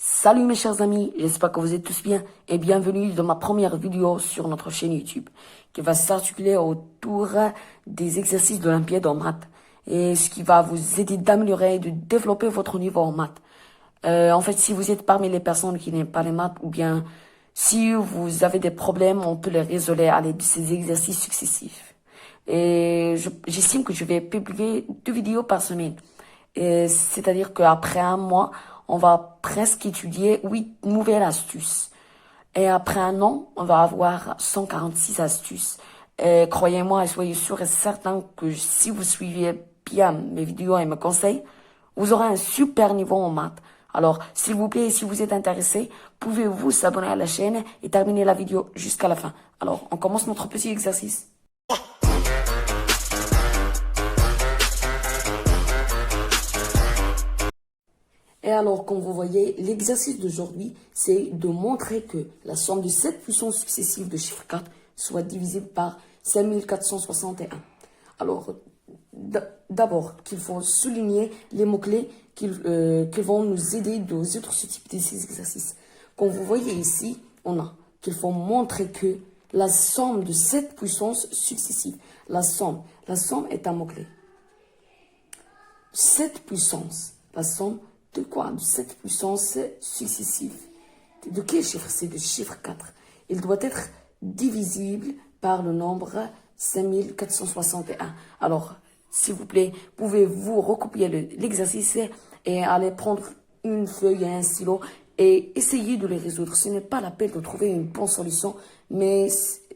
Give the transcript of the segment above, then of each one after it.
Salut mes chers amis, j'espère que vous êtes tous bien et bienvenue dans ma première vidéo sur notre chaîne YouTube qui va s'articuler autour des exercices d'Olympiade en maths et ce qui va vous aider d'améliorer et de développer votre niveau en maths. En fait, si vous êtes parmi les personnes qui n'aiment pas les maths ou bien si vous avez des problèmes, on peut les résoudre à l'aide de ces exercices successifs. Et j'estime que je vais publier 2 vidéos par semaine. C'est-à-dire qu'après un mois, on va presque étudier 8 nouvelles astuces. Et après un an, on va avoir 146 astuces. Et croyez-moi et soyez sûrs et certains que si vous suivez bien mes vidéos et mes conseils, vous aurez un super niveau en maths. Alors, s'il vous plaît, si vous êtes intéressé, pouvez-vous s'abonner à la chaîne et terminer la vidéo jusqu'à la fin. Alors, on commence notre petit exercice. Et alors, comme vous voyez, l'exercice d'aujourd'hui, c'est de montrer que la somme de 7 puissances successives de chiffre 4 soit divisible par 5461. Alors, d'abord, qu'il faut souligner les mots-clés qui vont nous aider de résoudre ce type d'exercice. Comme vous voyez ici, on a qu'il faut montrer que la somme de 7 puissances successives, la somme est un mot-clé. 7 puissances, la somme de quoi? De 7 puissances successives. De quel chiffre? C'est de chiffre 4. Il doit être divisible par le nombre 5461. Alors, s'il vous plaît, pouvez-vous recopier l'exercice et aller prendre une feuille et un stylo et essayer de les résoudre. Ce n'est pas la peine de trouver une bonne solution, mais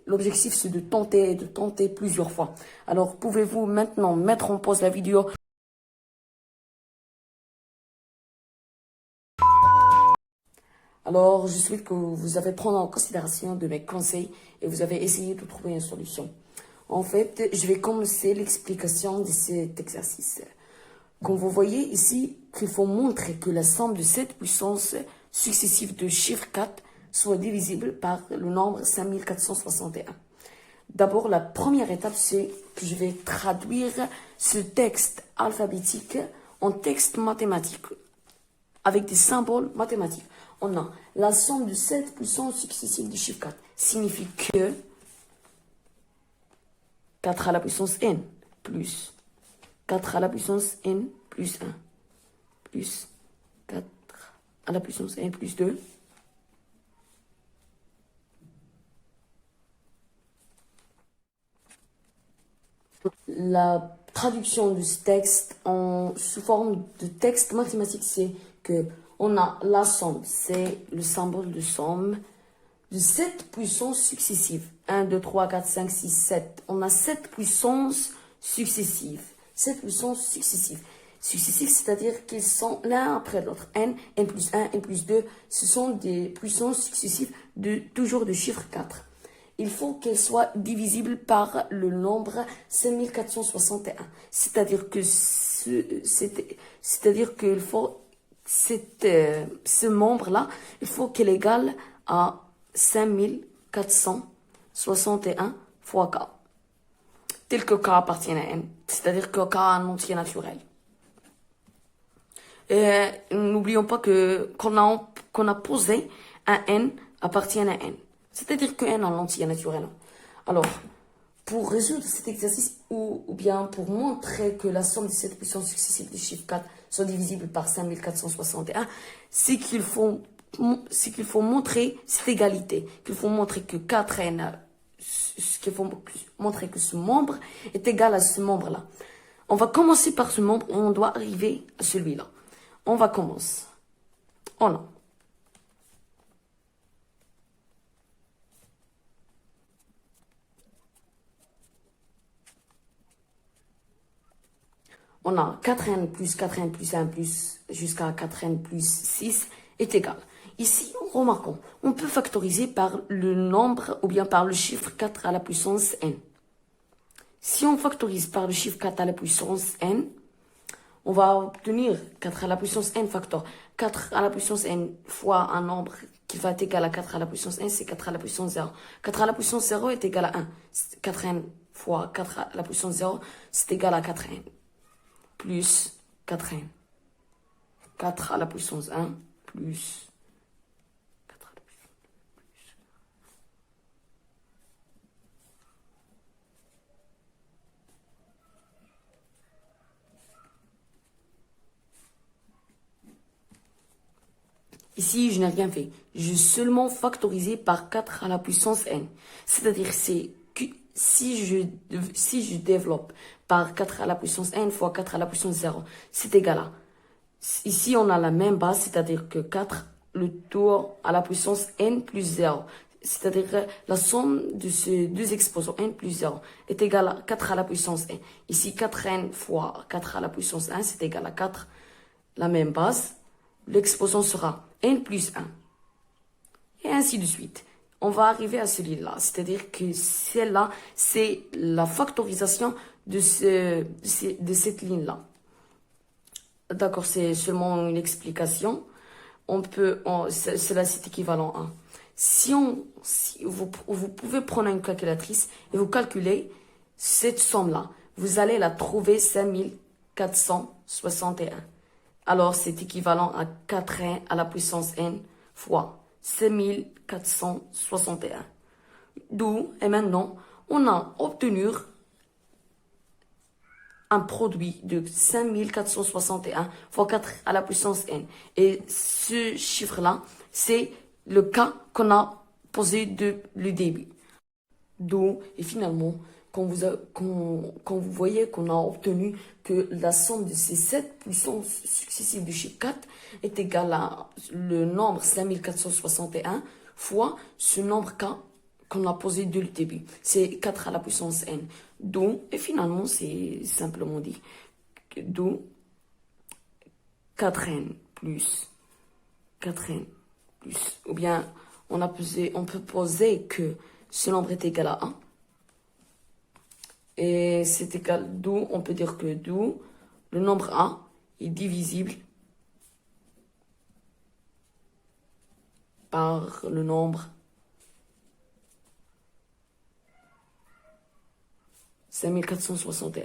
l'objectif c'est de tenter et de tenter plusieurs fois. Alors, pouvez-vous maintenant mettre en pause la vidéo? Alors, je souhaite que vous avez prendre en considération de mes conseils et vous avez essayé de trouver une solution. En fait, je vais commencer l'explication de cet exercice. Comme vous voyez ici, qu'il faut montrer que la somme de 7 puissances successives de chiffre 4 soit divisible par le nombre 5461. D'abord, la première étape, c'est que je vais traduire ce texte alphabétique en texte mathématique avec des symboles mathématiques. On a la somme de 7 puissances successives du chiffre 4 signifie que 4 à la puissance n plus 4 à la puissance n plus 1 plus 4 à la puissance n plus 2 La traduction de ce texte sous forme de texte mathématique, c'est que on a la somme, c'est le symbole de somme de 7 puissances successives. 1, 2, 3, 4, 5, 6, 7. On a 7 puissances successives. 7 puissances successives. Successives, c'est-à-dire qu'ils sont l'un après l'autre. N plus 1, n plus 2, ce sont des puissances successives toujours de chiffre 4. Il faut qu'elles soient divisibles par le nombre 5461. C'est-à-dire que qu'il faut ce membre-là, il faut qu'il est égal à 5461 fois K. Tel que K appartient à N. C'est-à-dire que K a un entier naturel. Et n'oublions pas qu'on a posé un N appartient à N. C'est-à-dire que N a un entier naturel. Alors, pour résoudre cet exercice ou bien pour montrer que la somme de cette puissance successive du chiffre 4 soit divisible par 5461, c'est qu'il faut montrer cette égalité, qu'il faut montrer que 4n, qu'il faut montrer que ce membre est égal à ce membre-là. On va commencer par ce membre et on doit arriver à celui-là. On va commencer. Oh non. On a 4n plus 4n plus 1 plus jusqu'à 4n plus 6 est égal. Ici, remarquons, on peut factoriser par le nombre ou bien par le chiffre 4 à la puissance n. Si on factorise par le chiffre 4 à la puissance n, on va obtenir 4 à la puissance n facteur. 4 à la puissance n fois un nombre qui va être égal à 4 à la puissance n, c'est 4 à la puissance 0. 4 à la puissance 0 est égal à 1. 4n fois 4 à la puissance 0, c'est égal à 4n. Plus 4n. 4 à la puissance 1 plus Ici, je n'ai rien fait. J'ai seulement factorisé par 4 à la puissance n. C'est-à-dire, c'est que si je développe par 4 à la puissance n fois 4 à la puissance 0, c'est égal à. Ici, on a la même base, c'est-à-dire que 4, le tour à la puissance n plus 0. C'est-à-dire que la somme de ces deux exposants n plus 0 est égale à 4 à la puissance n. Ici, 4n fois 4 à la puissance 1, c'est égal à 4. La même base, l'exposant sera n plus 1. Et ainsi de suite. On va arriver à celui-là. C'est-à-dire que celle-là, c'est la factorisation de cette ligne-là. D'accord, c'est seulement une explication. Cela c'est équivalent à. Si vous pouvez prendre une calculatrice et vous calculez cette somme-là, vous allez la trouver 5461. Alors, c'est équivalent à 4n à la puissance n fois 5461. D'où, et maintenant, on a obtenu un produit de 5461 fois 4 à la puissance n. Et ce chiffre-là, c'est le cas qu'on a posé de le début. D'où, et finalement, quand vous voyez qu'on a obtenu que la somme de ces 7 puissances successives du chiffre 4 est égale à le nombre 5461 fois ce nombre K qu'on a posé dès le début. C'est 4 à la puissance n. D'où, et finalement, c'est simplement dit, d'où 4n plus 4n plus, ou bien on peut poser que ce nombre est égal à 1. Et c'est égal, d'où on peut dire que d'où le nombre A est divisible par le nombre 5461.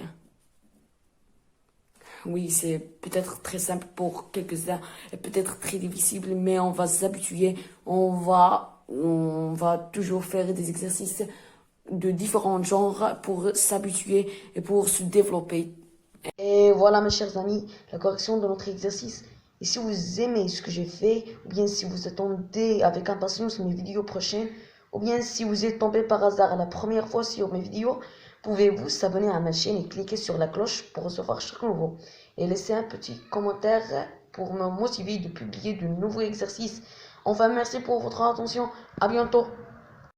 Oui, c'est peut-être très simple pour quelques-uns et peut-être très difficile, mais on va s'habituer. On va toujours faire des exercices de différents genres pour s'habituer et pour se développer. Et voilà, mes chers amis, la correction de notre exercice. Et si vous aimez ce que j'ai fait, ou bien si vous attendez avec impatience mes vidéos prochaines, ou bien si vous êtes tombé par hasard la première fois sur mes vidéos, pouvez-vous s'abonner à ma chaîne et cliquer sur la cloche pour recevoir chaque nouveau. Et laisser un petit commentaire pour me motiver de publier de nouveaux exercices. Enfin, merci pour votre attention. À bientôt.